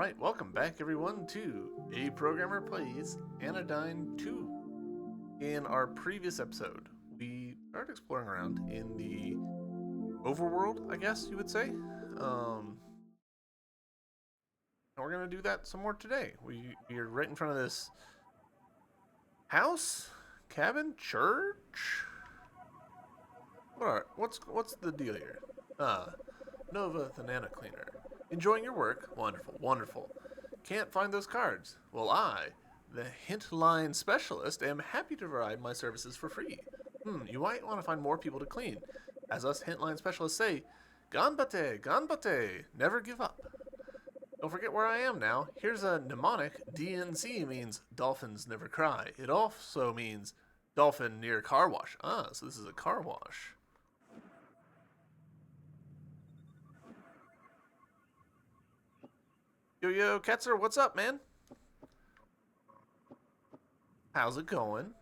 Alright, welcome back everyone to A Programmer Plays Anodyne 2. In our previous episode, we started exploring around in the overworld, I guess you would say. And we're going to do that some more today. We are right in front of this house, cabin, church? What's the deal here? Nova the Nana Cleaner. Enjoying your work? Wonderful, wonderful. Can't find those cards? Well, I, the hint line specialist, am happy to provide my services for free. You might want to find more people to clean. As us hint line specialists say, ganbate, ganbate, never give up. Don't forget where I am now. Here's a mnemonic. DNC means dolphins never cry. It also means dolphin near car wash. Ah, so this is a car wash. Yo, Ketzer, what's up, man? How's it going?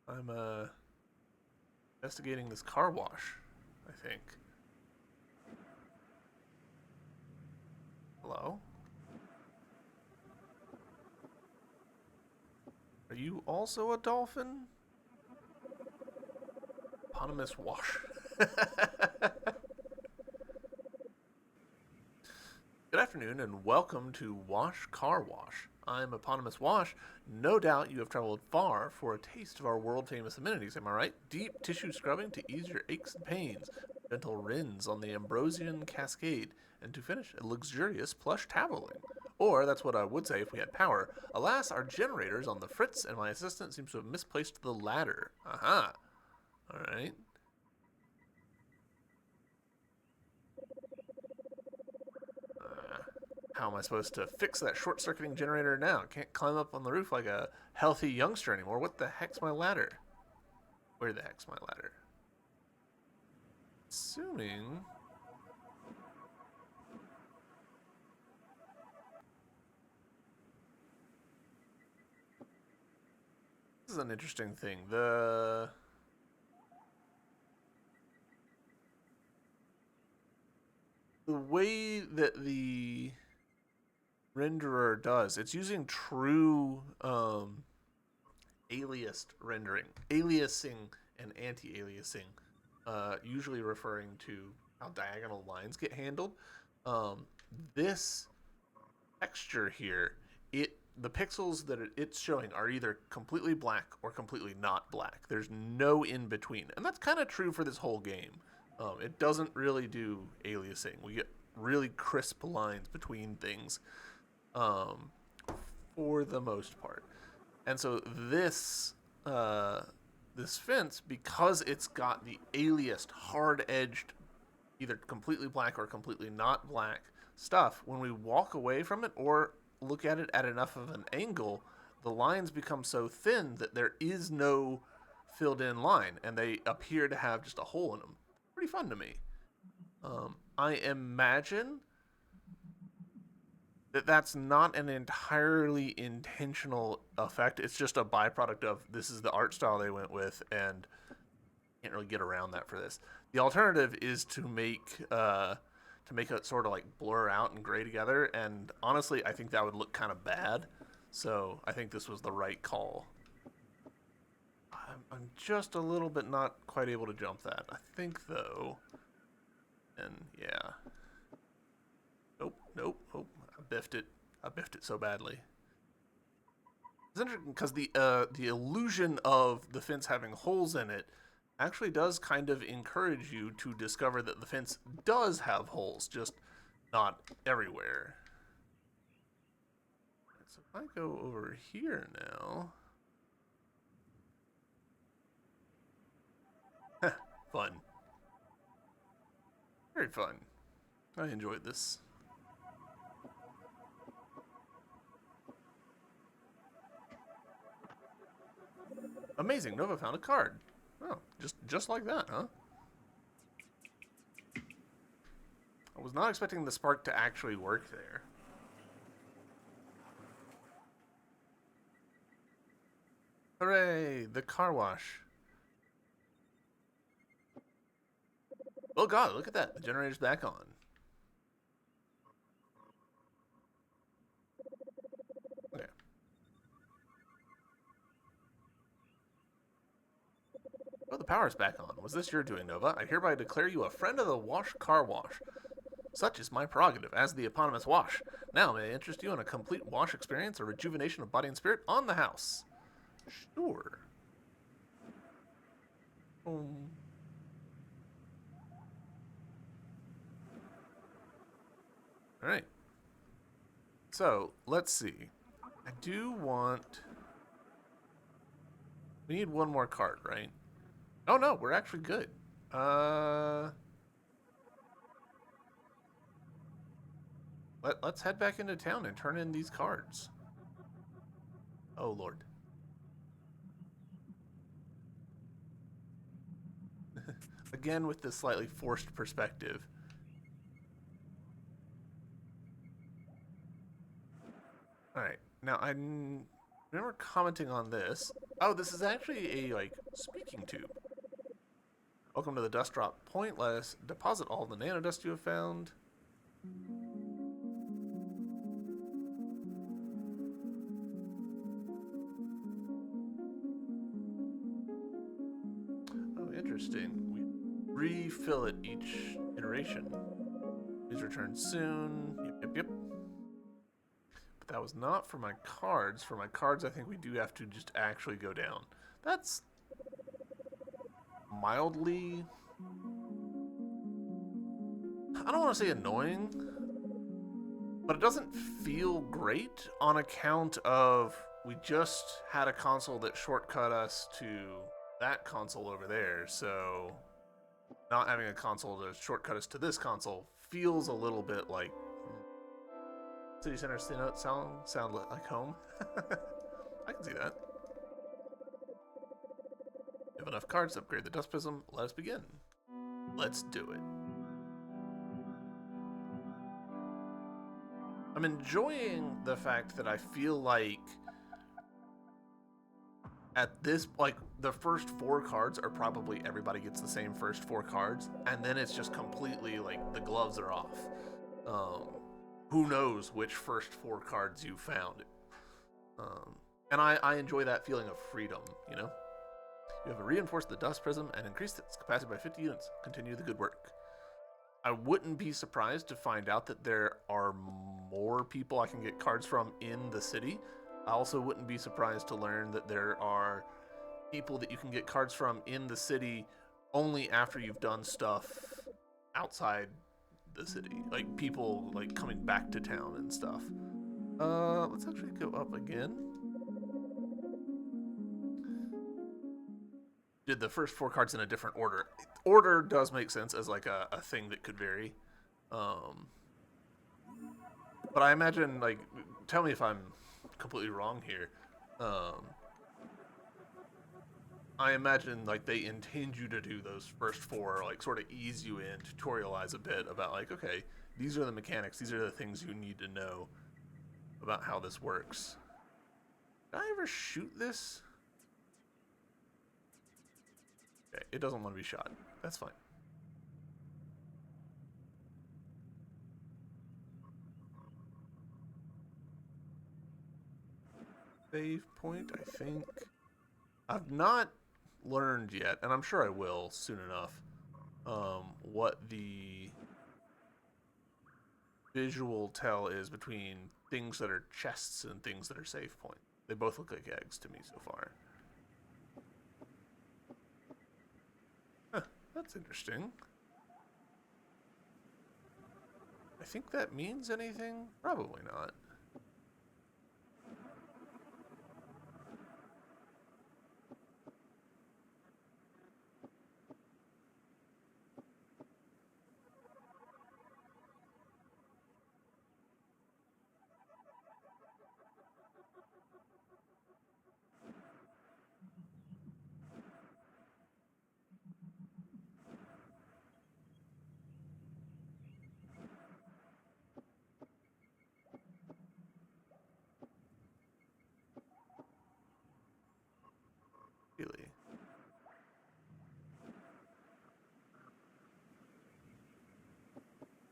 I'm, investigating this car wash, I think. Hello? Are you also a dolphin? Eponymous wash. Good afternoon and welcome to Wash Car Wash. I'm Eponymous Wash. No doubt you have traveled far for a taste of our world-famous amenities, am I right? Deep tissue scrubbing to ease your aches and pains, gentle rinse on the Ambrosian Cascade, and to finish, a luxurious plush toweling. Or, that's what I would say if we had power. Alas, our generator's on the fritz and my assistant seems to have misplaced the ladder. Aha! Alright. How am I supposed to fix that short-circuiting generator now? Can't climb up on the roof like a healthy youngster anymore. What the heck's my ladder? Where the heck's my ladder? Assuming... This is an interesting thing. The way that the renderer does, it's using true aliased rendering, aliasing and anti-aliasing, usually referring to how diagonal lines get handled. This texture here, the pixels that it's showing are either completely black or completely not black. There's no in between, and that's kind of true for this whole game. It doesn't really do aliasing. We get really crisp lines between things for the most part. And so this fence, because it's got the aliased, hard-edged, either completely black or completely not black stuff, when we walk away from it or look at it at enough of an angle, the lines become so thin that there is no filled-in line, and they appear to have just a hole in them. Pretty fun to me. I imagine that's not an entirely intentional effect. It's just a byproduct of this is the art style they went with, and can't really get around that for this. The alternative is to make it sort of like blur out and gray together, and honestly, I think that would look kind of bad. So I think this was the right call. I'm just a little bit not quite able to jump that. I think though, and yeah. Nope. I biffed it so badly. It's interesting because the illusion of the fence having holes in it actually does kind of encourage you to discover that the fence does have holes, just not everywhere. So if I go over here now... Fun. Very fun. I enjoyed this. Amazing, Nova found a card. Oh, just like that, huh? I was not expecting the spark to actually work there. Hooray, the car wash. Oh god, look at that. The generator's back on. Okay. Oh, the power's back on. Was this your doing, Nova? I hereby declare you a friend of the Wash Car Wash. Such is my prerogative as the eponymous Wash. Now, may I interest you in a complete wash experience or rejuvenation of body and spirit on the house? Sure. Um, all right. So, let's see. I do want... We need one more card, right? Oh, no, we're actually good. Uh... Let's head back into town and turn in these cards. Oh, Lord. Again with this slightly forced perspective. Alright, now I remember commenting on this. Oh, this is actually a, like, speaking tube. Welcome to the dust drop point. Let us deposit all the nanodust you have found. Oh, interesting. We refill it each iteration. Please return soon. Yep. But that was not for my cards. For my cards, I think we do have to just actually go down. That's mildly... I don't want to say annoying, but it doesn't feel great on account of we just had a console that shortcut us to that console over there, so not having a console to shortcut us to this console feels a little bit like City Center sound like home. I can see that. We have enough cards to upgrade the Dust Prism. Let us begin. Let's do it. I'm enjoying the fact that I feel like at this, like, the first 4 cards are probably everybody gets the same first 4 cards, and then it's just completely like the gloves are off. Who knows which first 4 cards you found? And I enjoy that feeling of freedom, you know? You have reinforced the Dust Prism and increased its capacity by 50 units. Continue the good work. I wouldn't be surprised to find out that there are more people I can get cards from in the city. I also wouldn't be surprised to learn that there are people that you can get cards from in the city only after you've done stuff outside the city. Like people like coming back to town and stuff. Let's actually go up again. Did the first 4 cards in a different order. Order does make sense as like a thing that could vary. But I imagine, like, tell me if I'm completely wrong here. I imagine, like, they intend you to do those first 4, like, sort of ease you in, tutorialize a bit about, like, okay, these are the mechanics, these are the things you need to know about how this works. Did I ever shoot this? Okay, it doesn't want to be shot. That's fine. Save point, I think. I've not learned yet, and I'm sure I will soon enough, what the visual tell is between things that are chests and things that are save point. They both look like eggs to me so far. Huh, that's interesting. I think that means anything? Probably not.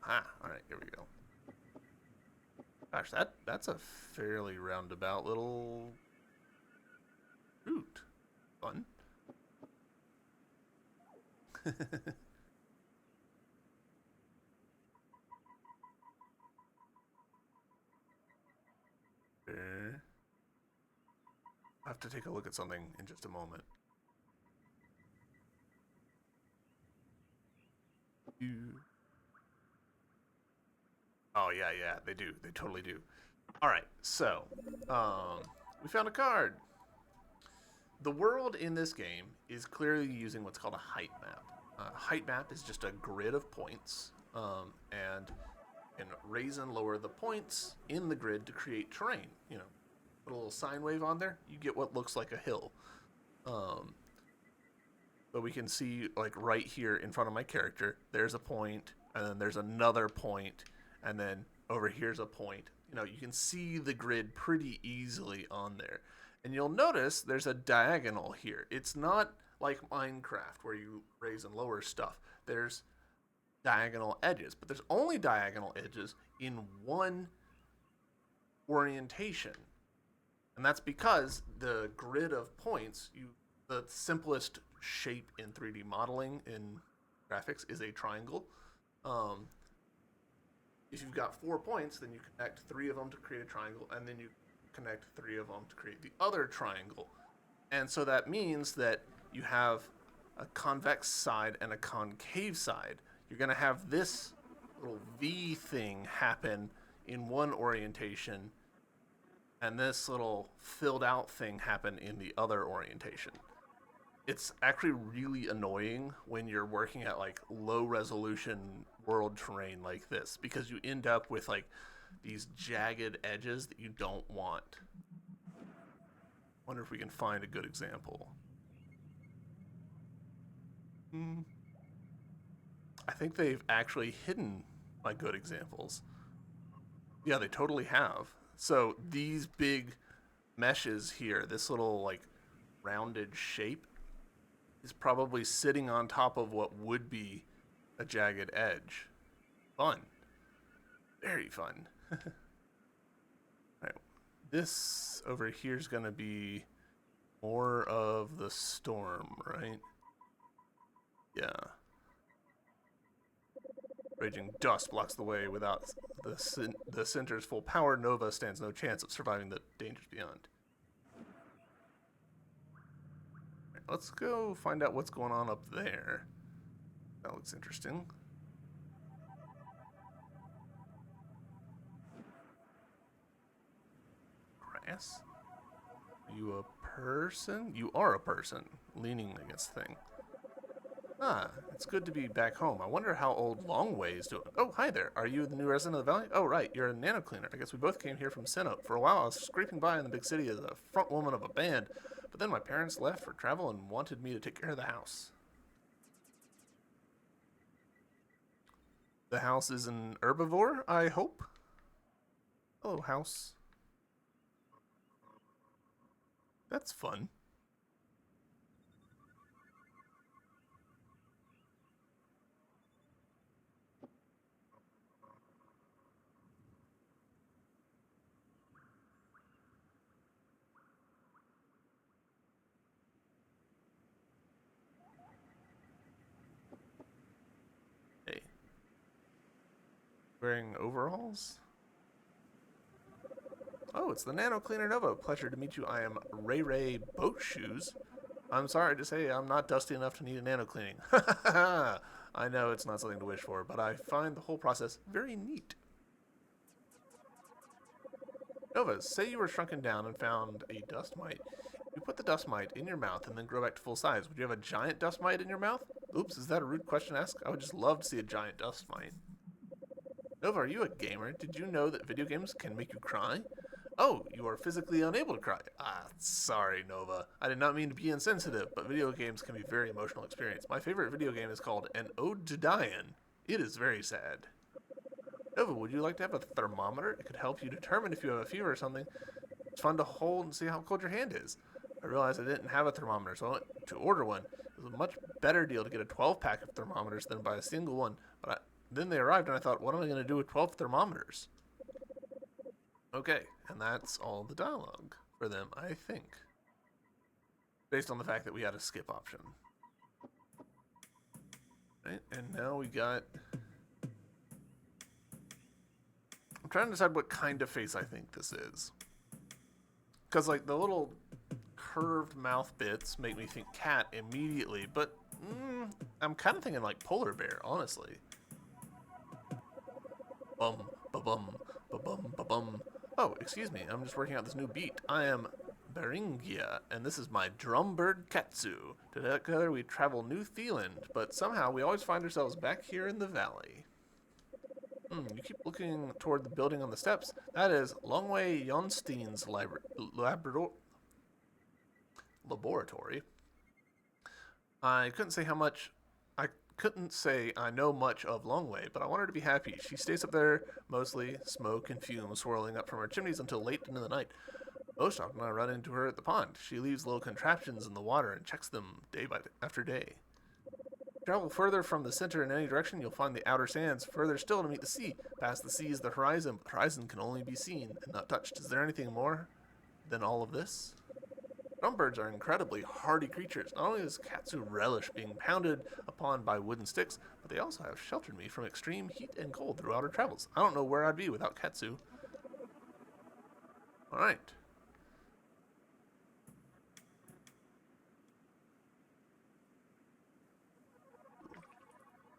Ah, all right, here we go. Gosh, that's a fairly roundabout little route. Fun. I have to take a look at something in just a moment. You... Oh yeah, yeah, they do. They totally do. All right, so we found a card. The world in this game is clearly using what's called a height map. Height map is just a grid of points, and you can raise and lower the points in the grid to create terrain. You know, put a little sine wave on there, you get what looks like a hill. Um, but we can see, like right here in front of my character, there's a point, and then there's another point, and then over here's a point. You know, you can see the grid pretty easily on there. And you'll notice there's a diagonal here. It's not like Minecraft where you raise and lower stuff. There's diagonal edges, but there's only diagonal edges in one orientation. And that's because the grid of points, the simplest shape in 3D modeling in graphics is a triangle. Um, if you've got 4 points, then you connect 3 of them to create a triangle, and then you connect 3 of them to create the other triangle. And so that means that you have a convex side and a concave side. You're going to have this little V thing happen in one orientation, and this little filled out thing happen in the other orientation. It's actually really annoying when you're working at like low resolution world terrain like this, because you end up with like these jagged edges that you don't want. Wonder if we can find a good example. I think they've actually hidden my good examples. Yeah, they totally have. So these big meshes here, this little like rounded shape, is probably sitting on top of what would be a jagged edge. Fun. Very fun. All right. This over here is going to be more of the storm, right? Yeah. Raging dust blocks the way. Without the center's full power, Nova stands no chance of surviving the dangers beyond. Right, let's go find out what's going on up there. That looks interesting. Grass? Are you a person? You are a person, leaning against the thing. Ah, it's good to be back home. I wonder how old Longway is doing. Oh, hi there. Are you the new resident of the valley? Oh, right. You're a nano cleaner. I guess we both came here from Sinnoh. For a while, I was scraping by in the big city as a front woman of a band, but then my parents left for travel and wanted me to take care of the house. The house is an herbivore, I hope. Hello, house. That's fun. Hey. Wearing overalls? Oh, it's the Nano Cleaner Nova. Pleasure to meet you. I am Ray Ray Boat Shoes. I'm sorry to say I'm not dusty enough to need a nano cleaning. I know it's not something to wish for, but I find the whole process very neat. Nova, say you were shrunken down and found a dust mite. You put the dust mite in your mouth and then grow back to full size. Would you have a giant dust mite in your mouth? Oops, is that a rude question to ask? I would just love to see a giant dust mite. Nova, are you a gamer? Did you know that video games can make you cry? Oh, you are physically unable to cry. Ah, sorry, Nova. I did not mean to be insensitive, but video games can be a very emotional experience. My favorite video game is called An Ode to Dying. It is very sad. Nova, would you like to have a thermometer? It could help you determine if you have a fever or something. It's fun to hold and see how cold your hand is. I realized I didn't have a thermometer, so I went to order one. It was a much better deal to get a 12-pack of thermometers than buy a single one, but then they arrived, and I thought, what am I going to do with 12 thermometers? Okay, and that's all the dialogue for them, I think. Based on the fact that we had a skip option. Right, and now we got... I'm trying to decide what kind of face I think this is. Because, like, the little curved mouth bits make me think cat immediately, but I'm kind of thinking, like, polar bear, honestly. Bum, ba-bum, ba-bum, ba-bum. Oh, excuse me, I'm just working out this new beat. I am Beringia, and this is my drum bird Katsu. Together we travel New Zealand, but somehow we always find ourselves back here in the valley. You keep looking toward the building on the steps. That is Longway Jonstein's laboratory. I couldn't say I know much of Longway, but I want her to be happy. She stays up there, mostly smoke and fumes swirling up from her chimneys until late into the night. Most often I run into her at the pond. She leaves little contraptions in the water and checks them after day. Travel further from the center in any direction, you'll find the outer sands. Further still to meet the sea. Past the sea is the horizon, but the horizon can only be seen and not touched. Is there anything more than all of this? Drumbirds are incredibly hardy creatures. Not only does Katsu relish being pounded upon by wooden sticks, but they also have sheltered me from extreme heat and cold throughout our travels. I don't know where I'd be without Katsu. Alright.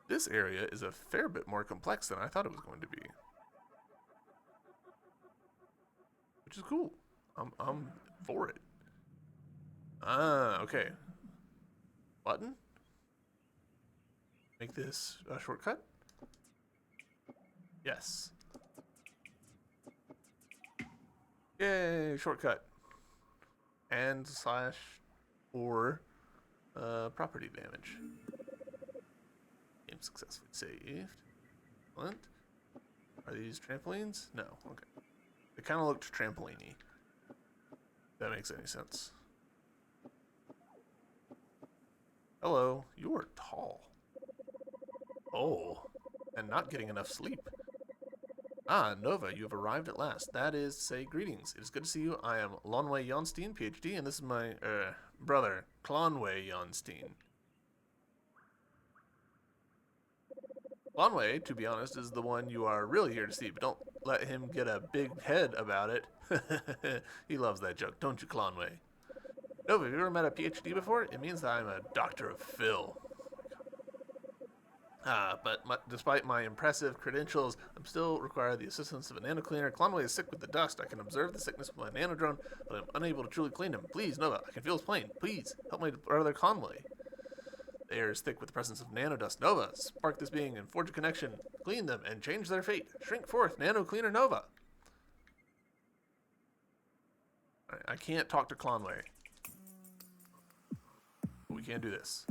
This area is a fair bit more complex than I thought it was going to be. Which is cool. I'm for it. Ah, okay. Button? Make this a shortcut? Yes. Yay, shortcut. And / or property damage. Game successfully saved. Excellent. Are these trampolines? No. Okay. They kind of looked trampoline-y. If that makes any sense. Hello. You are tall. Oh. And not getting enough sleep. Ah, Nova, you have arrived at last. That is, say greetings. It is good to see you. I am Lonway Jonstein, PhD, and this is my, brother, Clonway Jonstein. Lonway, to be honest, is the one you are really here to see, but don't let him get a big head about it. He loves that joke, don't you, Clonway? Nova, have you ever met a PhD before? It means that I'm a doctor of Phil. But despite my impressive credentials, I'm still require the assistance of a nano cleaner. Clonway is sick with the dust. I can observe the sickness with my nanodrone, but I'm unable to truly clean him. Please, Nova, I can feel his pain. Please, help my brother Conway. The air is thick with the presence of nanodust. Nova, spark this being and forge a connection. Clean them and change their fate. Shrink forth, nano cleaner Nova. I can't talk to Clonway. But we can do this.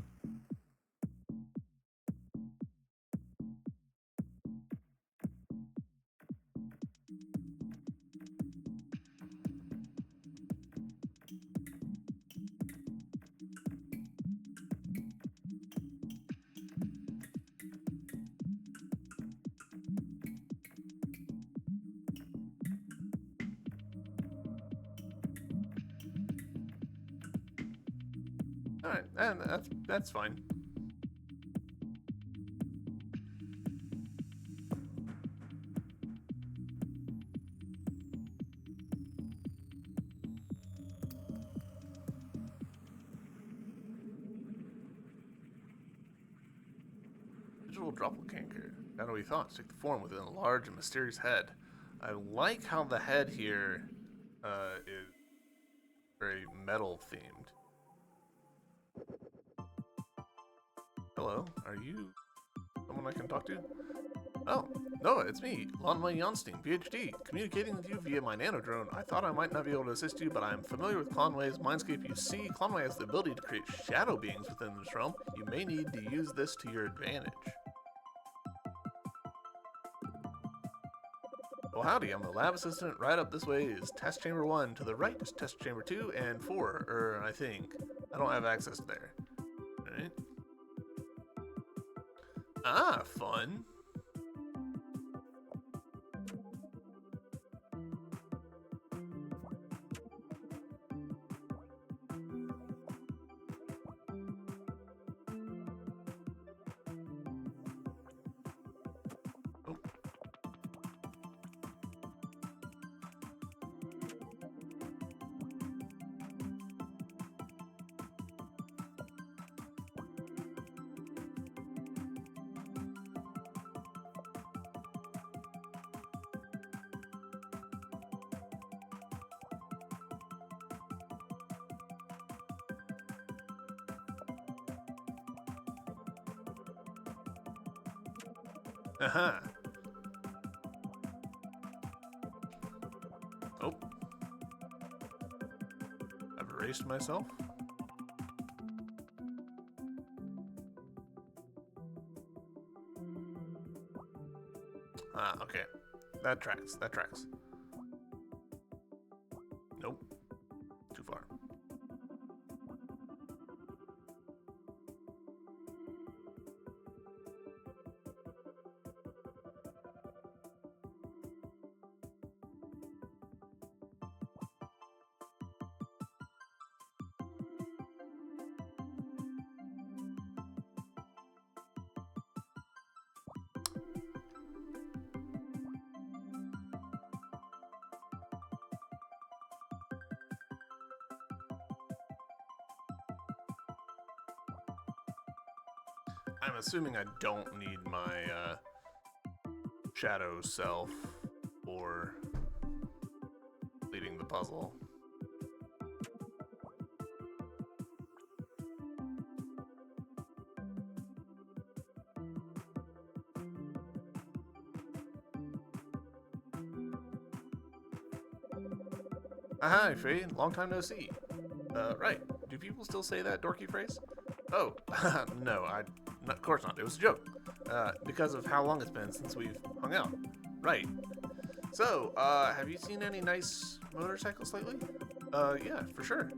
Alright, and that's fine. Digital doppelganger. Shadowy thoughts take the form within a large and mysterious head. I like how the head here is very metal themed. Hello, are you someone I can talk to? Oh, Noah, it's me, Lonway Jonstein, PhD, communicating with you via my nanodrone. I thought I might not be able to assist you, but I am familiar with Conway's mindscape. You see, Conway has the ability to create shadow beings within this realm. You may need to use this to your advantage. Well, howdy, I'm the lab assistant. Right up this way is test chamber 1. To the right is test chamber 2 and 4, I think. I don't have access to there. Alright. Ah, fun. Aha. Oh. I've erased myself. Ah, okay. That tracks. That tracks. Nope. Too far. I'm assuming I don't need my shadow self for completing the puzzle. Hi, Free. Long time no see. Right. Do people still say that dorky phrase? Oh, no, of course not. It was a joke. Because of how long it's been since we've hung out. Right. So, have you seen any nice motorcycles lately? Yeah, for sure.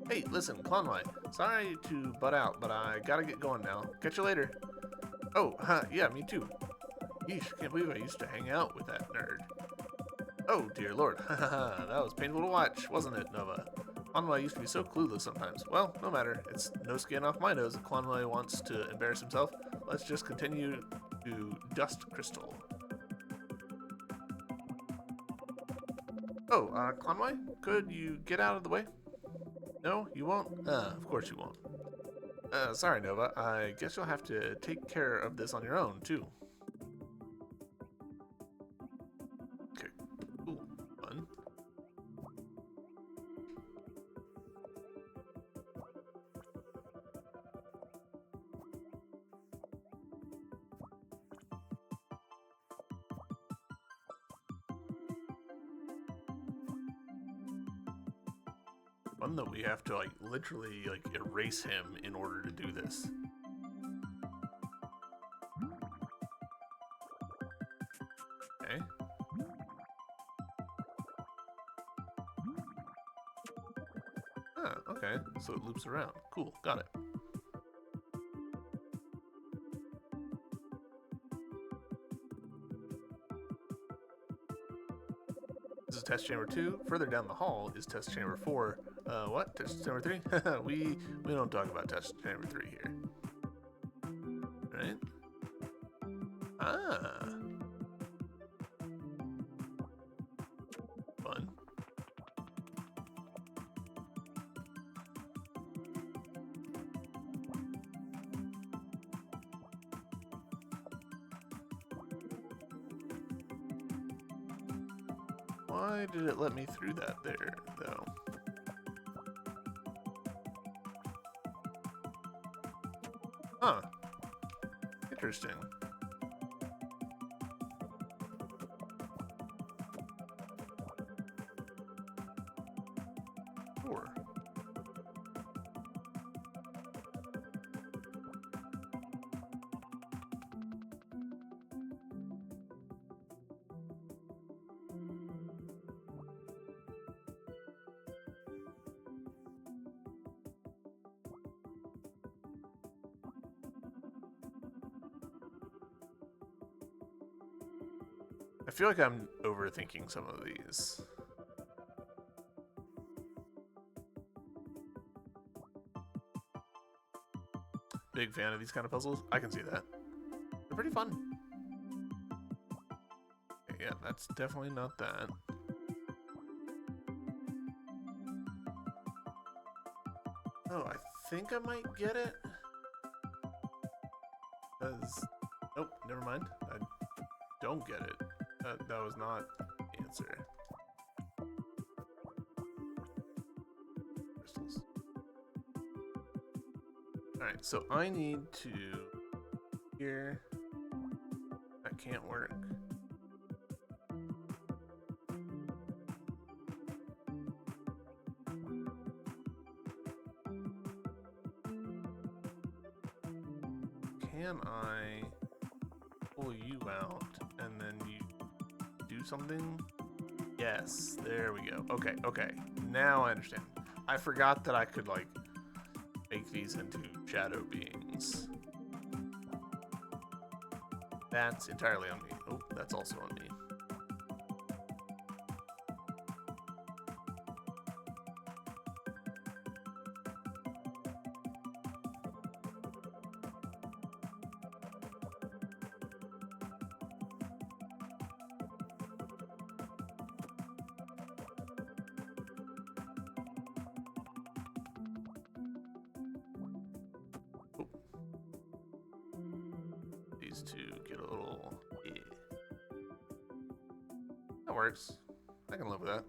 Hey, listen, Clonway. Sorry to butt out, but I gotta get going now. Catch you later. Oh, yeah, me too. Yeesh, can't believe I used to hang out with that nerd. Oh, dear lord. That was painful to watch, wasn't it, Nova? Clonway used to be so clueless sometimes. Well, no matter. It's no skin off my nose if Clonway wants to embarrass himself. Let's just continue to dust Crystal. Oh, Clonway? Could you get out of the way? No, you won't? Of course you won't. Sorry, Nova. I guess you'll have to take care of this on your own, too. Okay. Ooh, fun. Fun that we have to, like, literally, like, erase him in order to do this. Okay. Ah, okay. So it loops around. Cool, got it. This is test chamber 2. Further down the hall is test chamber 4. What? Test chamber 3? we don't talk about test chamber 3 here. Right? Ah. Fun. Why did it let me through that there, though? Huh. Interesting. Sure. I feel like I'm overthinking some of these. Big fan of these kind of puzzles. I can see that. They're pretty fun. Okay, yeah, that's definitely not that. Oh, I think I might get it. Nope, never mind. I don't get it. That was not the answer. Crystals. Alright, so I need to... Here... That can't work. Can I pull you out and then you do something? Yes, there we go. Okay, okay. Now I understand. I forgot that I could, like, make these into shadow beings. That's entirely on me. Oh, that's also on me. Oh. These two get a little... Yeah. That works. I can live with that.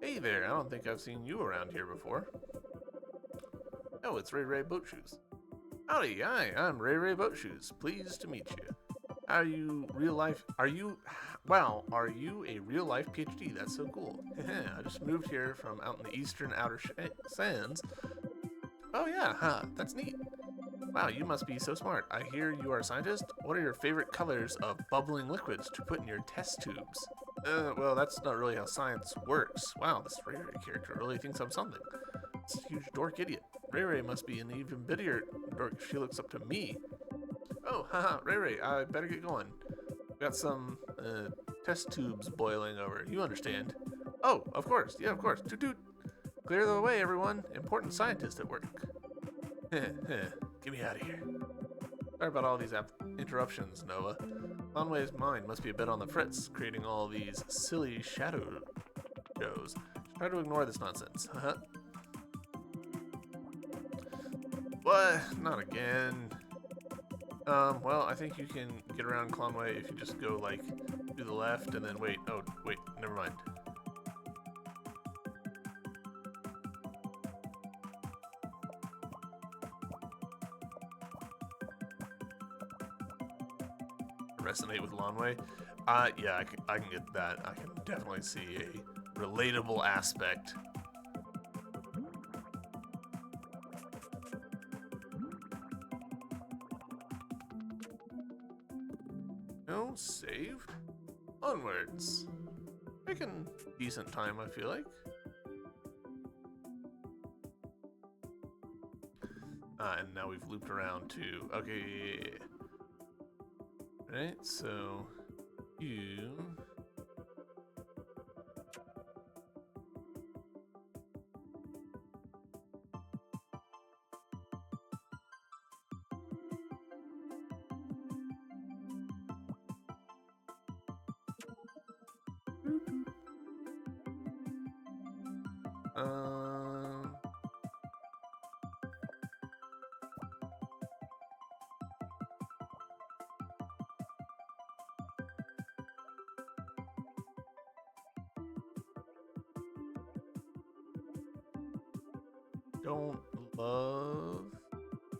Hey there, I don't think I've seen you around here before. Oh, it's Ray Ray Boat Shoes. Howdy, hi, I'm Ray Ray Boat Shoes. Pleased to meet you. Are you a real life PhD? That's so cool. I just moved here from out in the eastern outer sands. Oh yeah, huh, that's neat. Wow, you must be so smart. I hear you are a scientist. What are your favorite colors of bubbling liquids to put in your test tubes? Well, that's not really how science works. Wow, this Ray Ray character really thinks I'm something. This huge dork idiot. Ray Ray must be an even bigger dork if she looks up to me. Oh, haha, Ray Ray, I better get going. Got some, test tubes boiling over. You understand. Oh, of course. Yeah, of course. Toot toot. Clear the way, everyone. Important scientist at work. Get me out of here. Sorry about all these interruptions, Nova. Conway's mind must be a bit on the fritz, creating all these silly shadow shows. Try to ignore this nonsense. What? Not again. Well, I think you can get around Conway if you just go, like, to the left and then wait. Oh, wait, never mind. Resonate with Lonway? Yeah, I can get that. I can definitely see a relatable aspect. No, saved? Onwards. Making decent time, I feel like. And now we've looped around to... Okay, right, so... You... Don't love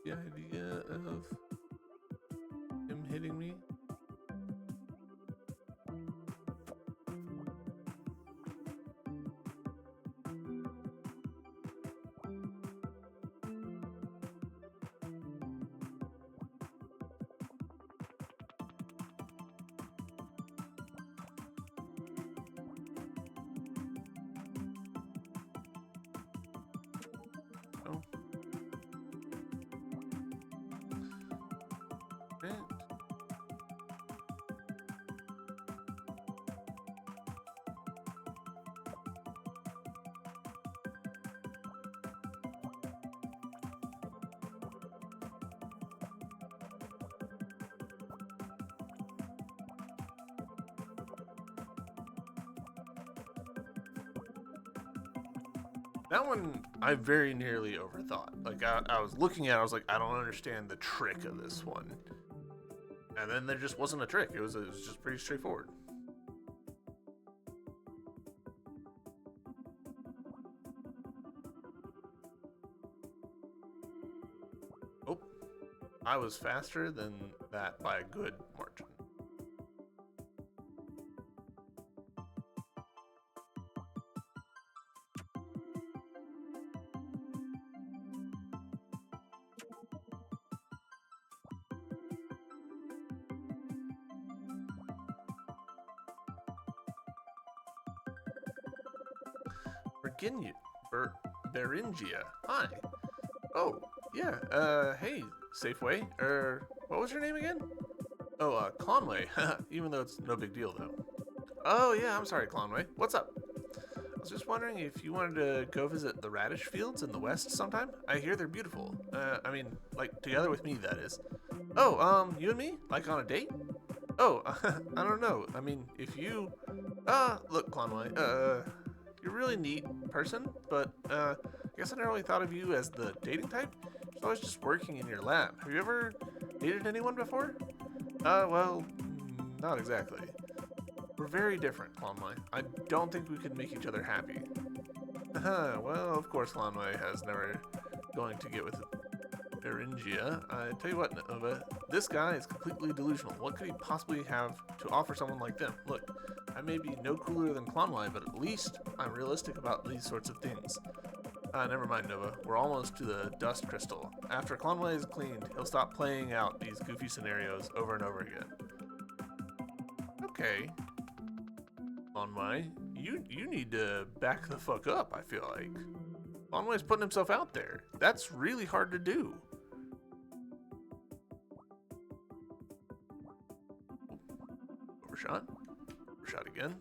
the idea of him hitting me. Oh. Right. That one I very nearly overthought. Like I was looking at it, I was like, I don't understand the trick of this one. And then there just wasn't a trick. It was just pretty straightforward. I was faster than that by a good margin. Virginia, Beringia. Hi. Oh, yeah. Hey, Safeway. What was your name again? Oh, Conway. Even though it's no big deal, though. Oh, yeah, I'm sorry, Conway. What's up? I was just wondering if you wanted to go visit the radish fields in the west sometime. I hear they're beautiful. I mean, like, together with me, that is. Oh, you and me? Like on a date? Oh, I don't know. I mean, if you... look, Conway, you're a really neat person, but, I guess I never really thought of you as the dating type. So I was just working in your lab. Have you ever dated anyone before? Well, not exactly. We're very different, Conway. I don't think we could make each other happy. Well, of course, Conway has never going to get with Thuringia. I tell you what, Nova, this guy is completely delusional. What could he possibly have to offer someone like them? Look, I may be no cooler than Clonwai, but at least I'm realistic about these sorts of things. Never mind, Nova. We're almost to the dust crystal. After Clonwai is cleaned, he'll stop playing out these goofy scenarios over and over again. Okay. Clonwai, you need to back the fuck up, I feel like. Clonwai's putting himself out there. That's really hard to do. Overshot. Overshot again.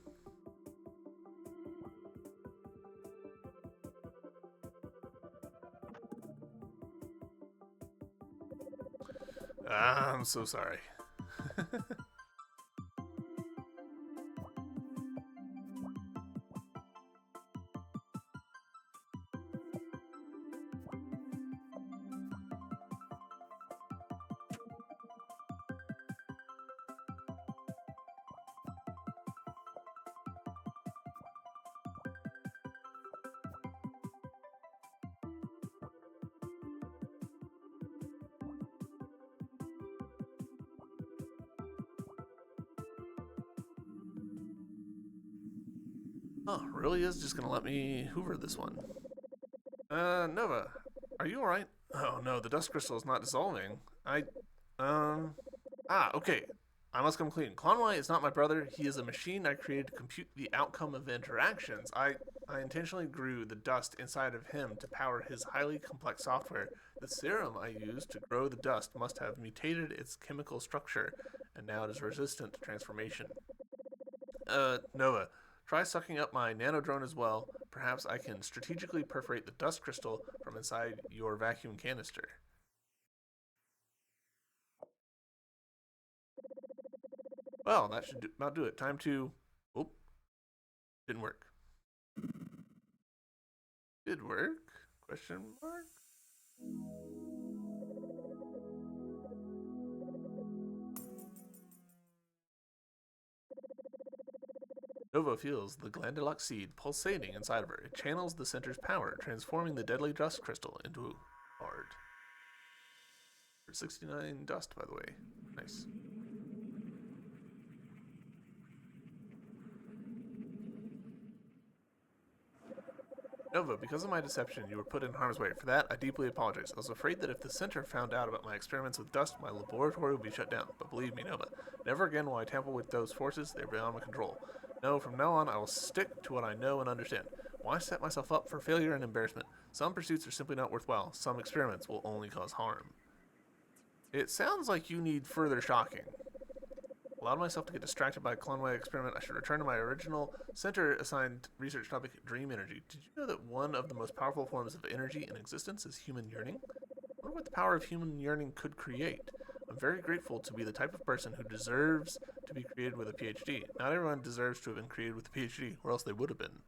I'm so sorry. Oh, really is just gonna let me hoover this one. Nova, are you alright? Oh no, the dust crystal is not dissolving. Okay. I must come clean. Clonwai is not my brother. He is a machine I created to compute the outcome of interactions. I intentionally grew the dust inside of him to power his highly complex software. The serum I used to grow the dust must have mutated its chemical structure, and now it is resistant to transformation. Nova, try sucking up my nanodrone as well. Perhaps I can strategically perforate the dust crystal from inside your vacuum canister. Well, that should about do it. Time to... Oh, didn't work. Did work? Question mark? Nova feels the glandulock seed pulsating inside of her. It channels the center's power, transforming the deadly dust crystal into hard. 69 dust, by the way. Nice. Nova, because of my deception, you were put in harm's way. For that, I deeply apologize. I was afraid that if the center found out about my experiments with dust, my laboratory would be shut down. But believe me, Nova, never again will I tamper with those forces. They're beyond my control. No, from now on, I will stick to what I know and understand. Why set myself up for failure and embarrassment? Some pursuits are simply not worthwhile. Some experiments will only cause harm. It sounds like you need further shocking. Allowed myself to get distracted by a Clonway experiment. I should return to my original center assigned research topic, dream energy. Did you know that one of the most powerful forms of energy in existence is human yearning? I wonder what the power of human yearning could create. I'm very grateful to be the type of person who deserves to be created with a PhD. Not everyone deserves to have been created with a PhD, or else they would have been.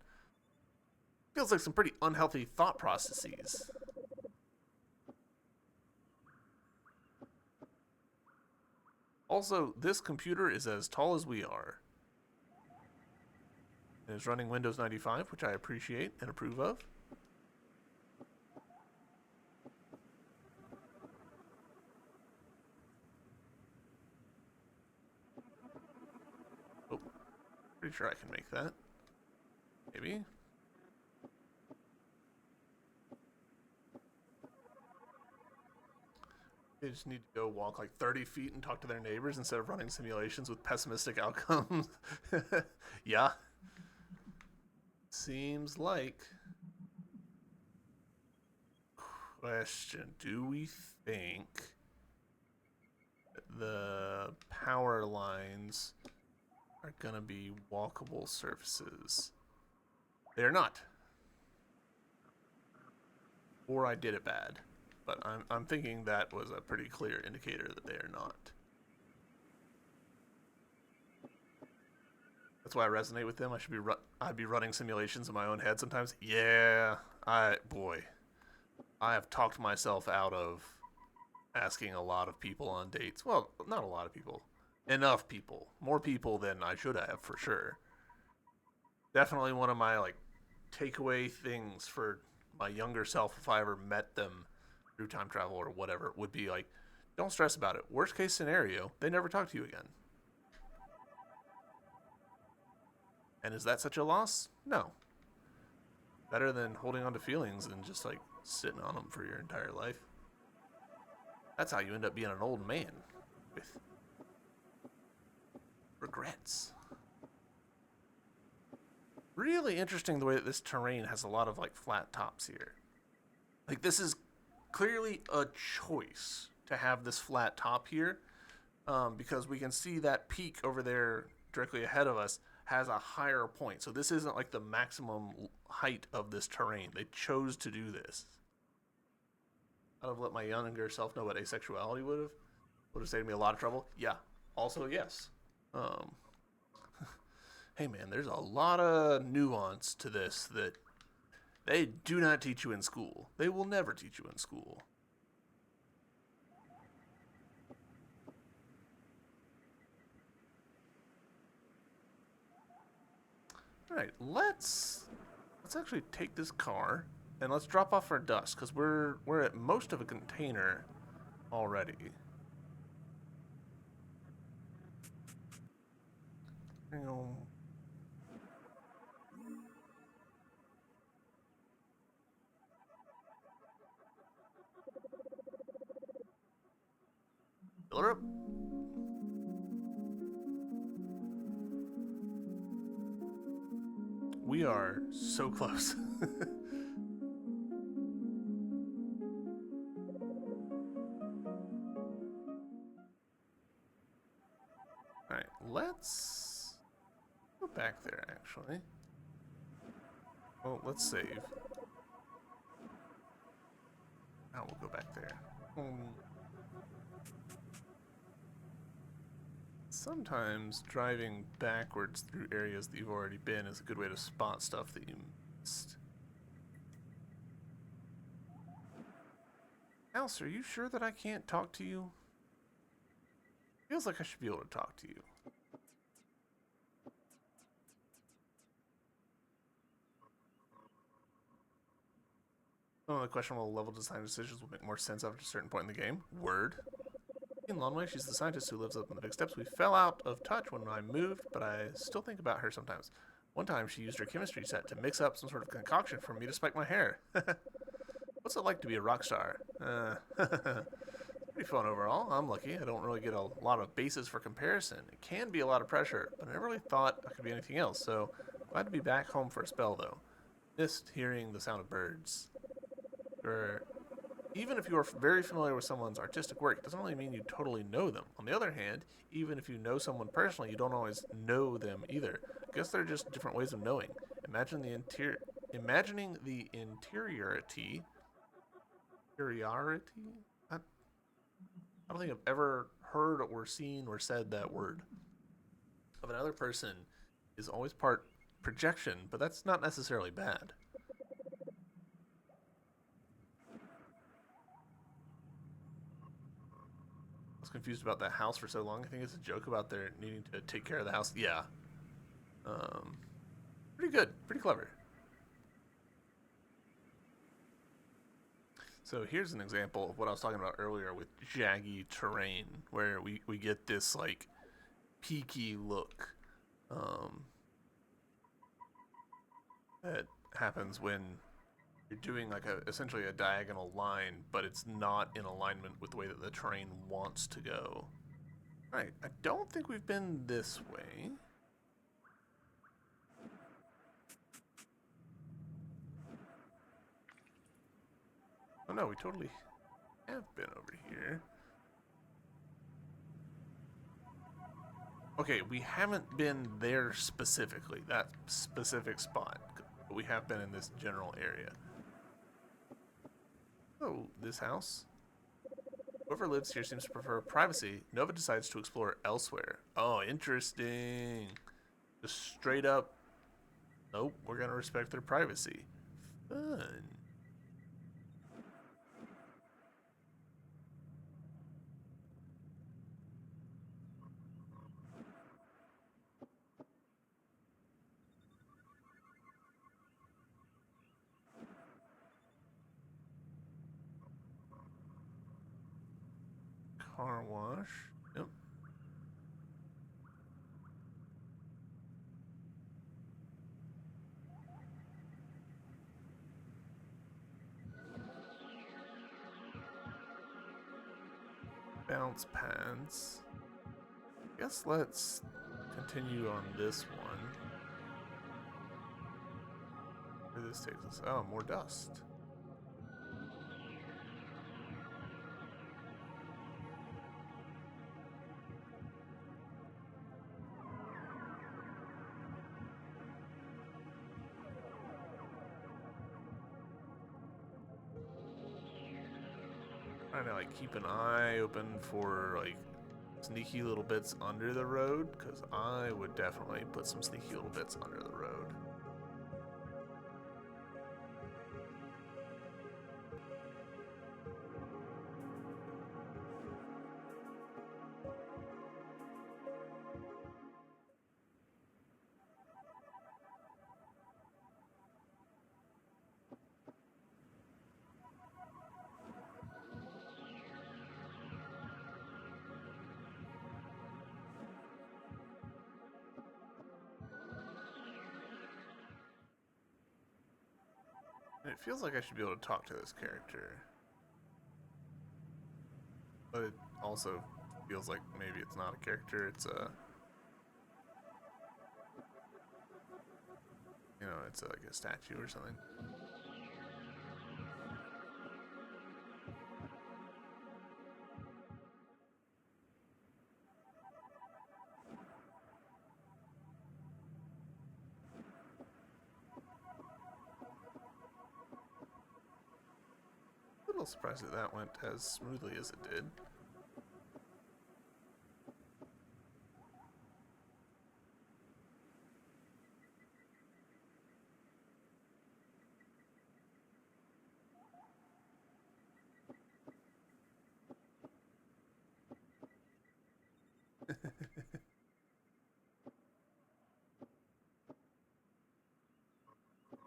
Feels like some pretty unhealthy thought processes. Also, this computer is as tall as we are. It is running Windows 95, which I appreciate and approve of. pretty sure I can make that. Maybe. They just need to go walk like 30 feet and talk to their neighbors instead of running simulations with pessimistic outcomes. Yeah. Seems like. Question: do we think the power lines are gonna be walkable surfaces? They're not. Or I did it bad. But I'm thinking that was a pretty clear indicator that they are not. That's why I resonate with them. I'd be running simulations in my own head sometimes. Yeah, I have talked myself out of asking a lot of people on dates. Well, not a lot of people. Enough people. More people than I should have, for sure. Definitely one of my like takeaway things for my younger self, if I ever met them through time travel or whatever, would be like, don't stress about it. Worst case scenario, they never talk to you again. And is that such a loss? No. Better than holding on to feelings and just like sitting on them for your entire life. That's how you end up being an old man with regrets. Really interesting the way that this terrain has a lot of like flat tops here. Like this is clearly a choice to have this flat top here, because we can see that peak over there directly ahead of us has a higher point. So this isn't like the maximum height of this terrain. They chose to do this. I'd have let my younger self know what asexuality would have saved me a lot of trouble. Yeah. Also, yes. Hey man, there's a lot of nuance to this that they do not teach you in school. They will never teach you in school. All right, let's actually take this car and let's drop off our dust because we're at most of a container already. You know, fill her up. We are so close. Alright, let's go back there actually. Well, let's save. Now we'll go back there. Sometimes driving backwards through areas that you've already been is a good way to spot stuff that you missed. Alice, are you sure that I can't talk to you? Feels like I should be able to talk to you. Some of the questionable level design decisions will make more sense after a certain point in the game. Word. In Lonway, she's the scientist who lives up in the big steps. We fell out of touch when I moved, but I still think about her sometimes. One time, she used her chemistry set to mix up some sort of concoction for me to spike my hair. What's it like to be a rock star? Pretty fun overall. I'm lucky. I don't really get a lot of bases for comparison. It can be a lot of pressure, but I never really thought I could be anything else, so glad to be back home for a spell, though. Missed hearing the sound of birds. Even if you are very familiar with someone's artistic work, it doesn't really mean you totally know them. On the other hand, even if you know someone personally, you don't always know them either. I guess they're just different ways of knowing. Imagining the interiority. I don't think I've ever heard or seen or said that word of another person is always part projection, but that's not necessarily bad. Confused about that house for so long. I think it's a joke about their needing to take care of the house. Yeah. Pretty good. Pretty clever. So here's an example of what I was talking about earlier with jaggy terrain, where we get this like peaky look. that happens when you're doing like essentially a diagonal line, but it's not in alignment with the way that the train wants to go. All right, I don't think we've been this way. Oh no, we totally have been over here. Okay, we haven't been there specifically, that specific spot, but we have been in this general area. Oh, this house? Whoever lives here seems to prefer privacy. Nova decides to explore elsewhere. Oh, interesting. Just straight up, nope, we're gonna respect their privacy. Fun. Car wash. Yep. Bounce pads. Guess let's continue on this one. Where this takes us? Oh, more dust. Trying to like keep an eye open for like sneaky little bits under the road, because I would definitely put some sneaky little bits under the road. And it feels like I should be able to talk to this character, but it also feels like maybe it's not a character, it's a, you know, it's like a statue or something. A little surprised that that went as smoothly as it did.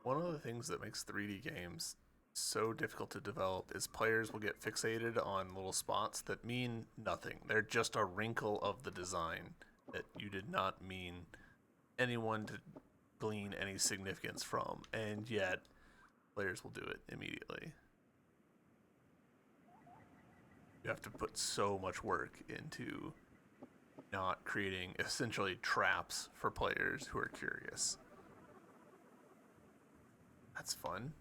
One of the things that makes 3D games so difficult to develop is players will get fixated on little spots that mean nothing. They're just a wrinkle of the design that you did not mean anyone to glean any significance from, and yet players will do it immediately. You have to put so much work into not creating essentially traps for players who are curious. That's fun.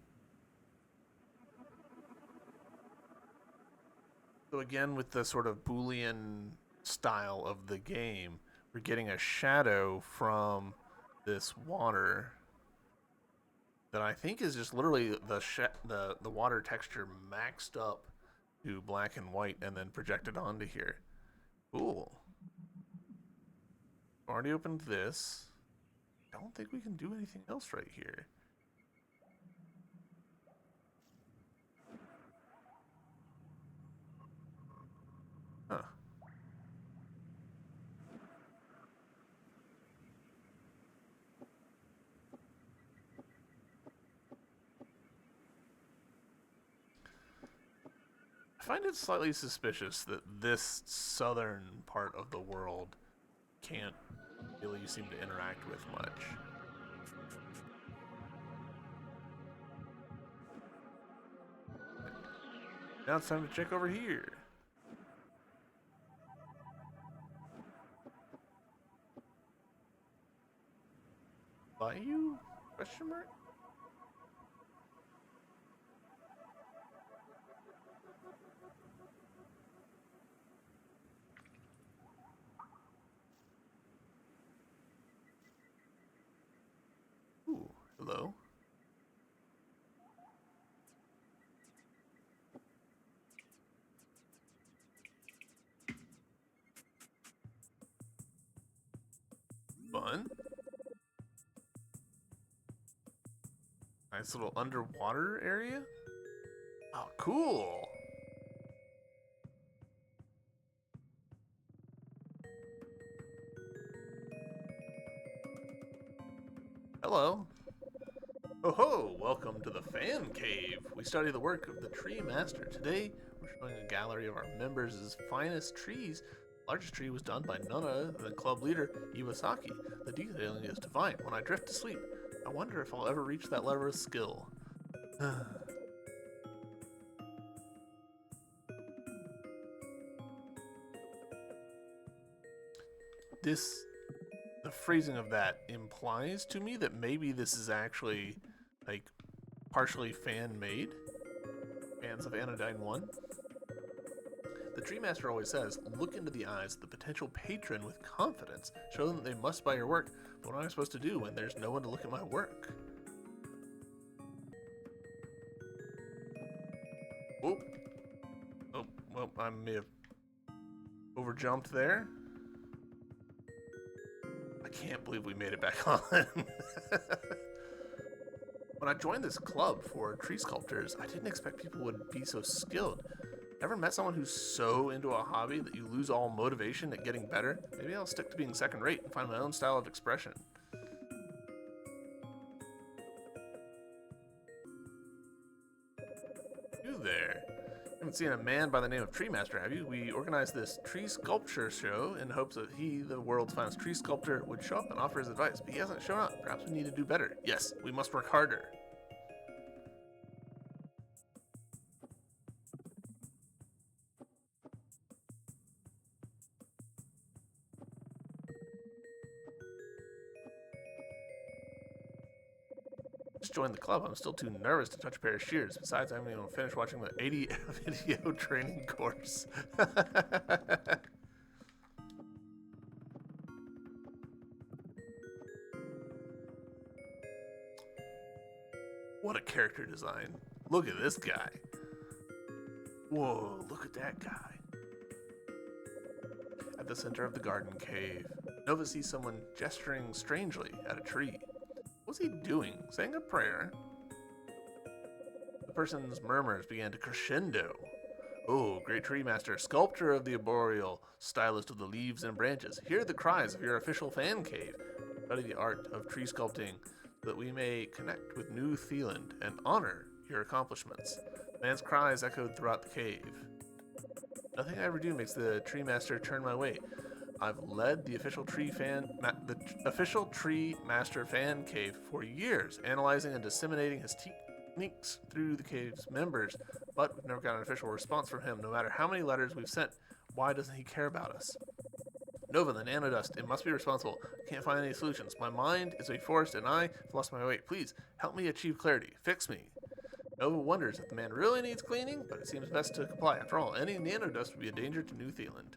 So again, with the sort of Boolean style of the game, we're getting a shadow from this water that I think is just literally the water texture maxed up to black and white and then projected onto here. Cool. Already opened this. Don't think we can do anything else right here. Huh. I find it slightly suspicious that this southern part of the world can't really seem to interact with much. Now it's time to check over here. Bayou? Question mark? Ooh, hello. Fun. Nice little underwater area. Oh, cool. Hello. Oh ho! Welcome to the Fan Cave. We study the work of the Tree Master. Today, we're showing a gallery of our members' finest trees. The largest tree was done by none other than club leader Iwasaki. The detailing is divine. When I drift to sleep, I wonder if I'll ever reach that level of skill. The phrasing of that implies to me that maybe this is actually like partially fan made. Fans of Anodyne 1. The Tree Master always says, look into the eyes of the potential patron with confidence. Show them that they must buy your work. But what am I supposed to do when there's no one to look at my work? Oh. Oh, well, I may have overjumped there. I can't believe we made it back on. When I joined this club for tree sculptors, I didn't expect people would be so skilled. Ever met someone who's so into a hobby that you lose all motivation at getting better? Maybe I'll stick to being second rate and find my own style of expression. You there. Haven't seen a man by the name of Tree Master, have you? We organized this tree sculpture show in hopes that he, the world's finest tree sculptor, would show up and offer his advice, but he hasn't shown up. Perhaps we need to do better. Yes, we must work harder. Just joined the club. I'm still too nervous to touch a pair of shears. Besides, I haven't even finished watching the 80 video training course. What a character design. Look at this guy. Whoa, look at that guy. At the center of the garden cave, Nova sees someone gesturing strangely at a tree. What's he doing? Saying a prayer? The person's murmurs began to crescendo. Oh, great tree master, sculptor of the arboreal, stylist of the leaves and branches, hear the cries of your official fan cave. Study the art of tree sculpting so that we may connect with New Zealand and honor your accomplishments. The man's cries echoed throughout the cave. Nothing I ever do makes the tree master turn my way. I've led the official tree master fan cave for years, analyzing and disseminating his techniques through the cave's members, but we've never got an official response from him. No matter how many letters we've sent, why doesn't he care about us? Nova, the nanodust, it must be responsible. I can't find any solutions. My mind is a forest and I've lost my way. Please, help me achieve clarity. Fix me. Nova wonders if the man really needs cleaning, but it seems best to comply. After all, any nanodust would be a danger to New Zealand.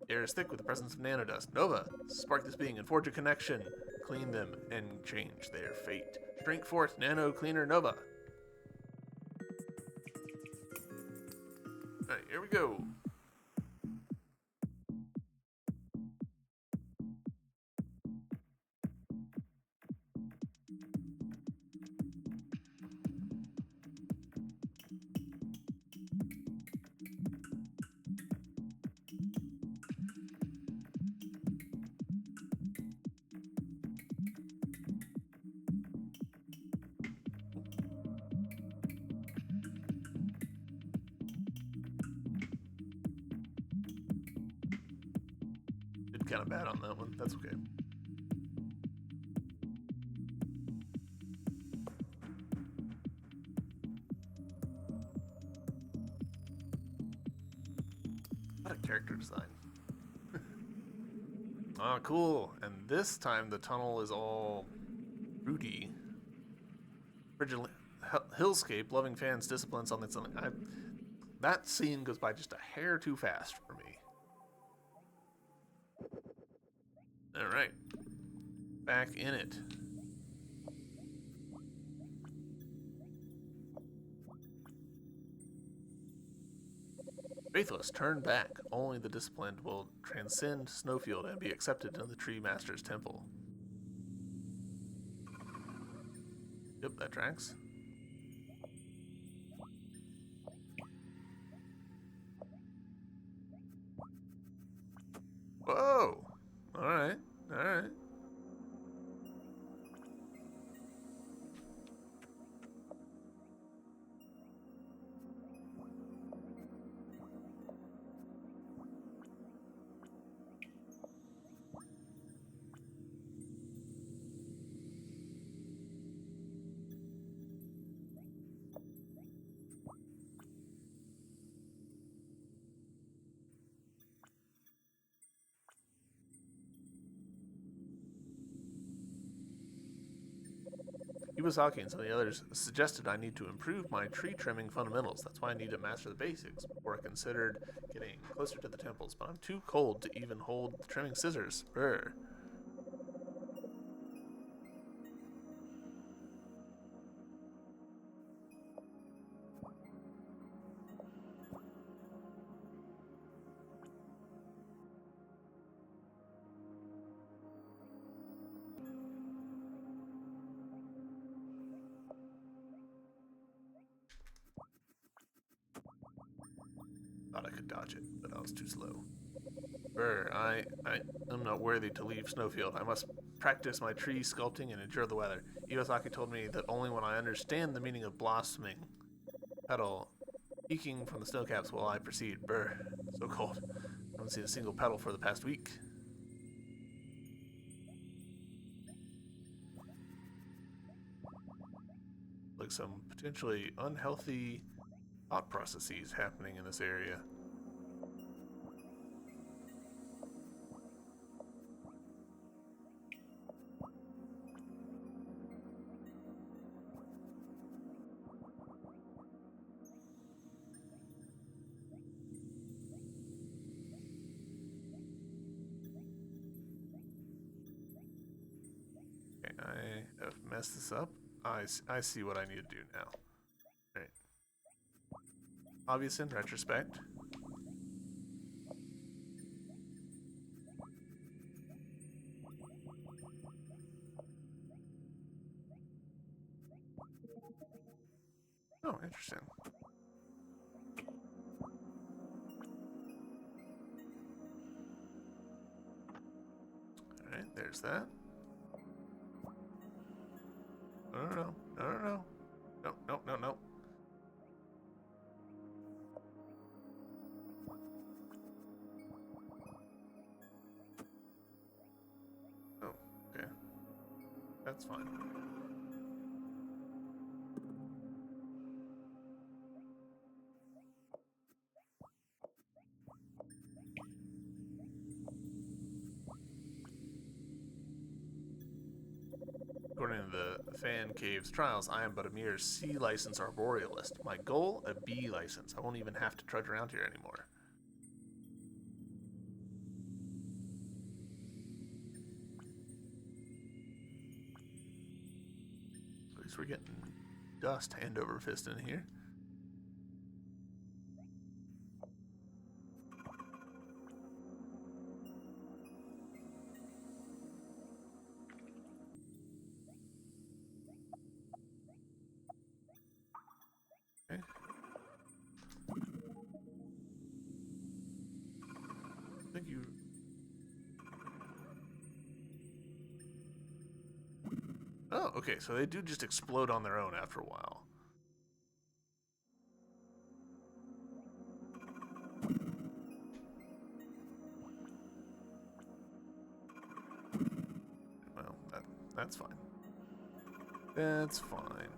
The air is thick with the presence of nanodust. Nova, spark this being and forge a connection. Clean them and change their fate. Shrink forth, nano cleaner Nova. Alright, here we go. Did kind of bad on that one. That's okay. What a character design. Ah, cool. And this time the tunnel is all fruity. Frigid hillscape, loving fans, disciplines on something. That scene goes by just a hair too fast for me. All right, back in it. Faithless, turn back. Only the disciplined will transcend Snowfield and be accepted in the Tree Master's temple. Yep, that tracks. Whoa! Alright, alright. Iwasaki and some of the others suggested I need to improve my tree trimming fundamentals. That's why I need to master the basics before I considered getting closer to the temples. But I'm too cold to even hold the trimming scissors. Brr. Thought I could dodge it, but I was too slow. Brr, I am not worthy to leave Snowfield. I must practice my tree sculpting and endure the weather. Iwasaki told me that only when I understand the meaning of blossoming petal peeking from the snowcaps will I proceed. Brr, so cold. I haven't seen a single petal for the past week. Like some potentially unhealthy thought processes happening in this area. Okay, I have messed this up. I see what I need to do now. Right. Obvious in retrospect. Oh, interesting. Alright, there's that. No. No. Oh, okay. That's fine. According to the Fan Caves trials, I am but a mere C license arborealist. My goal, a B license. I won't even have to trudge around here anymore. At least we're getting dust hand over fist in here. Okay. I think you... Oh, okay, so they do just explode on their own after a while. Well, that's fine. That's fine.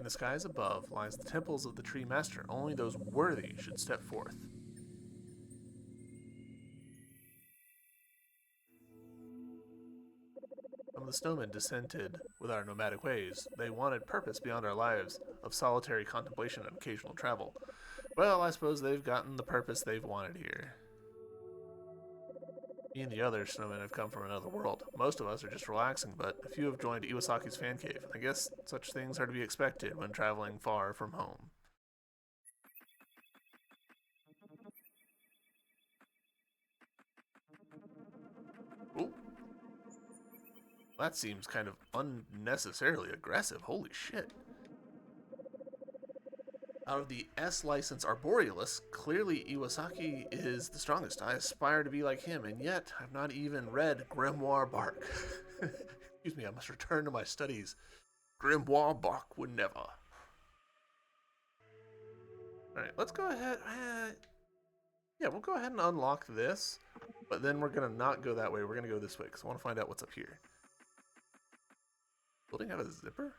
In the skies above lies the temples of the Tree Master. Only those worthy should step forth. Some of the snowmen dissented with our nomadic ways. They wanted purpose beyond our lives of solitary contemplation and occasional travel. Well, I suppose they've gotten the purpose they've wanted here. Me and the other snowmen have come from another world. Most of us are just relaxing, but a few have joined Iwasaki's fan cave. I guess such things are to be expected when traveling far from home. Ooh, that seems kind of unnecessarily aggressive. Holy shit. Out of the S license Arborealist, clearly Iwasaki is the strongest. I aspire to be like him, and yet I've not even read Grimoire Bark. Excuse me, I must return to my studies. Grimoire Bark would never. Alright, let's go ahead. Yeah, we'll go ahead and unlock this, but then we're going to not go that way. We're going to go this way, because I want to find out what's up here. Building have a zipper?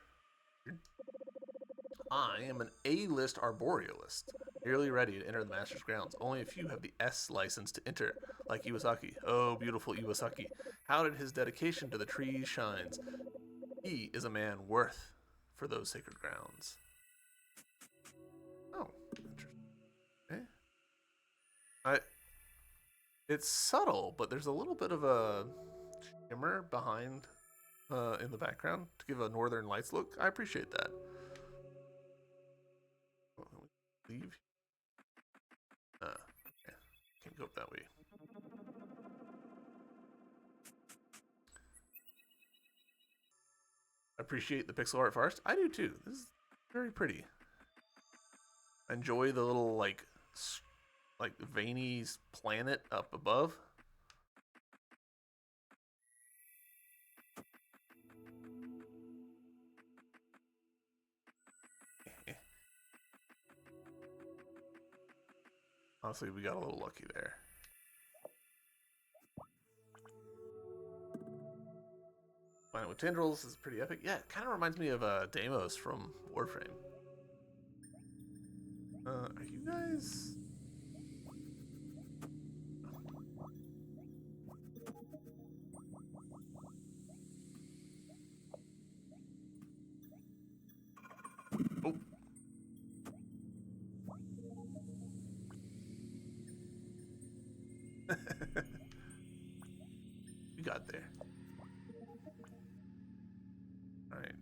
I am an A-list arborealist, nearly ready to enter the Master's grounds. Only a few have the S license to enter, like Iwasaki. Oh, beautiful Iwasaki. How did his dedication to the trees shines? He is a man worth for those sacred grounds. Oh, interesting. Okay. It's subtle, but there's a little bit of a shimmer behind in the background to give a Northern Lights look. I appreciate that. Leave. Okay. Can't go up that way. I appreciate the pixel art first. I do too. This is very pretty. I enjoy the little like veiny planet up above. Honestly, we got a little lucky there. Planet with Tendrils is pretty epic. Yeah, it kind of reminds me of Deimos from Warframe. Are you guys... Oh. You got there. Alright.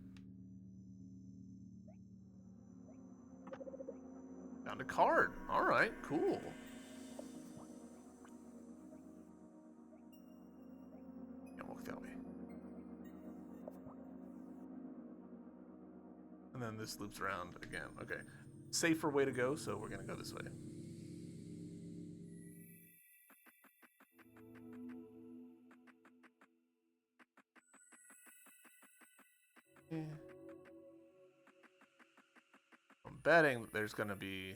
Found a card. Alright, cool. Can't walk that way. And then this loops around again. Okay. Safer way to go, so we're gonna go this way. Yeah. I'm betting there's gonna be...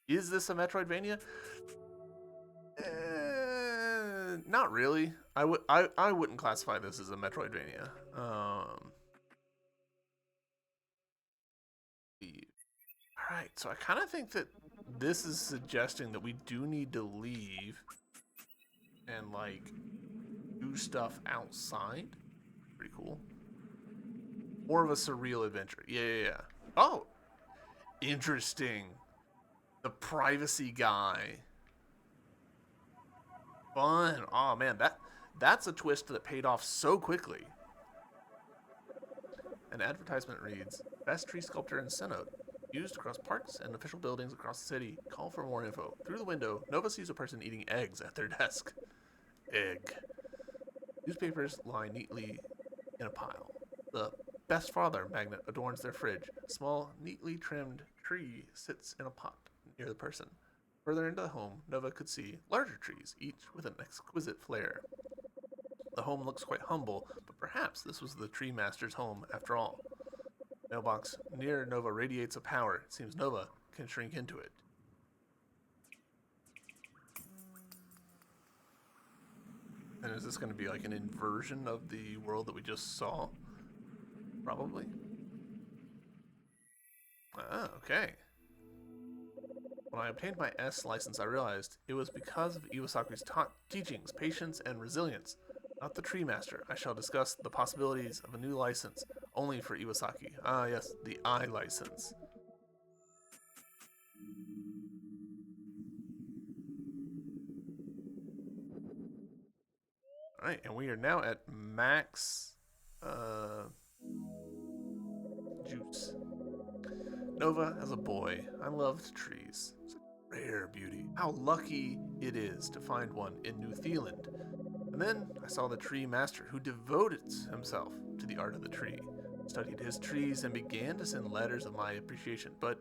Is this a Metroidvania? Not really. I wouldn't classify this as a Metroidvania. Alright, so I kind of think that this is suggesting that we do need to leave and, like, do stuff outside. Pretty cool. More of a surreal adventure. Yeah. Oh! Interesting. The privacy guy. Fun. Oh, man, that's a twist that paid off so quickly. An advertisement reads, Best Tree Sculptor in Sinnoh. Used across parks and official buildings across the city. Call for more info. Through the window, Nova sees a person eating eggs at their desk. Egg. Newspapers lie neatly in a pile. The Best Father magnet adorns their fridge. A small, neatly trimmed tree sits in a pot near the person. Further into the home, Nova could see larger trees, each with an exquisite flair. The home looks quite humble, but perhaps this was the Tree Master's home after all. Mailbox near Nova radiates a power. It seems Nova can shrink into it. And is this going to be like an inversion of the world that we just saw? Probably. Ah, okay. When I obtained my S license, I realized it was because of Iwasaki's teachings, patience, and resilience. Not the Tree Master. I shall discuss the possibilities of a new license, only for Iwasaki. Ah, yes, the I license. Alright, and we are now at max juice. Nova, as a boy, I loved trees. It's a rare beauty. How lucky it is to find one in New Zealand. And then I saw the tree master who devoted himself to the art of the tree, studied his trees, and began to send letters of my appreciation, but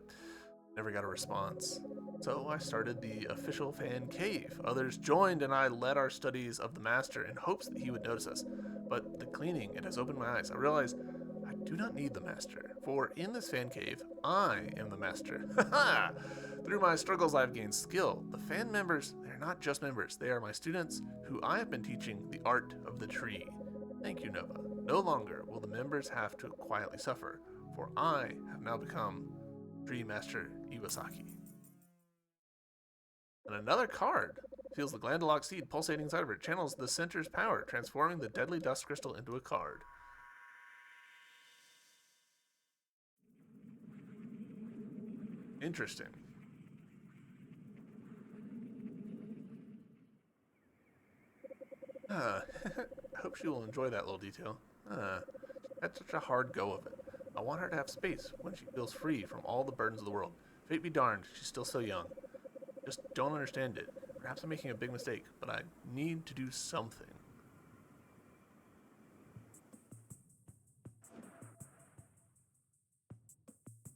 never got a response. So I started the official fan cave. Others joined, and I led our studies of the master in hopes that he would notice us. But the cleaning, it has opened my eyes. I realize I do not need the master, for in this fan cave, I am the master. Ha! Through my struggles, I've gained skill. The fan members, they're not just members, they are my students who I have been teaching the art of the tree. Thank you, Nova. No longer will the members have to quietly suffer, for I have now become Tree Master Iwasaki. And another card feels the glandalock seed pulsating inside of it, channels the center's power, transforming the deadly dust crystal into a card. Interesting. I hope she will enjoy that little detail. That's such a hard go of it. I want her to have space when she feels free from all the burdens of the world. Fate be darned, she's still so young. Just don't understand it. Perhaps I'm making a big mistake, but I need to do something.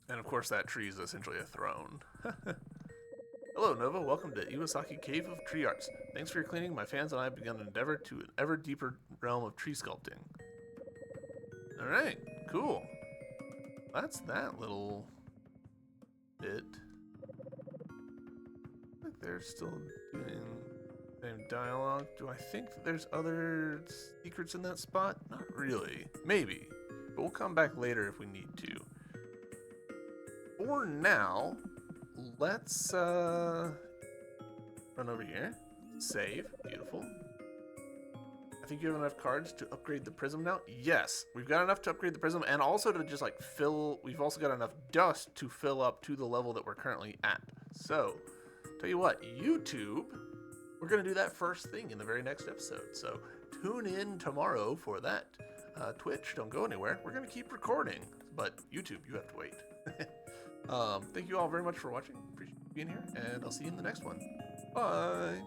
And of course that tree is essentially a throne. Hello, Nova. Welcome to Iwasaki Cave of Tree Arts. Thanks for your cleaning. My fans and I have begun an endeavor to an ever deeper realm of tree sculpting. Alright, cool. That's that little bit. I think they're still doing the same dialogue. Do I think that there's other secrets in that spot? Not really. Maybe. But we'll come back later if we need to. For now, let's run over here. Save. Beautiful. I think you have enough cards to upgrade the prism now? Yes, we've got enough to upgrade the prism and also to just like fill, we've also got enough dust to fill up to the level that we're currently at. So, tell you what, YouTube, we're going to do that first thing in the very next episode. So, tune in tomorrow for that. Twitch, don't go anywhere. We're going to keep recording, but YouTube, you have to wait. Thank you all very much for watching. Appreciate you being here, and I'll see you in the next one. Bye.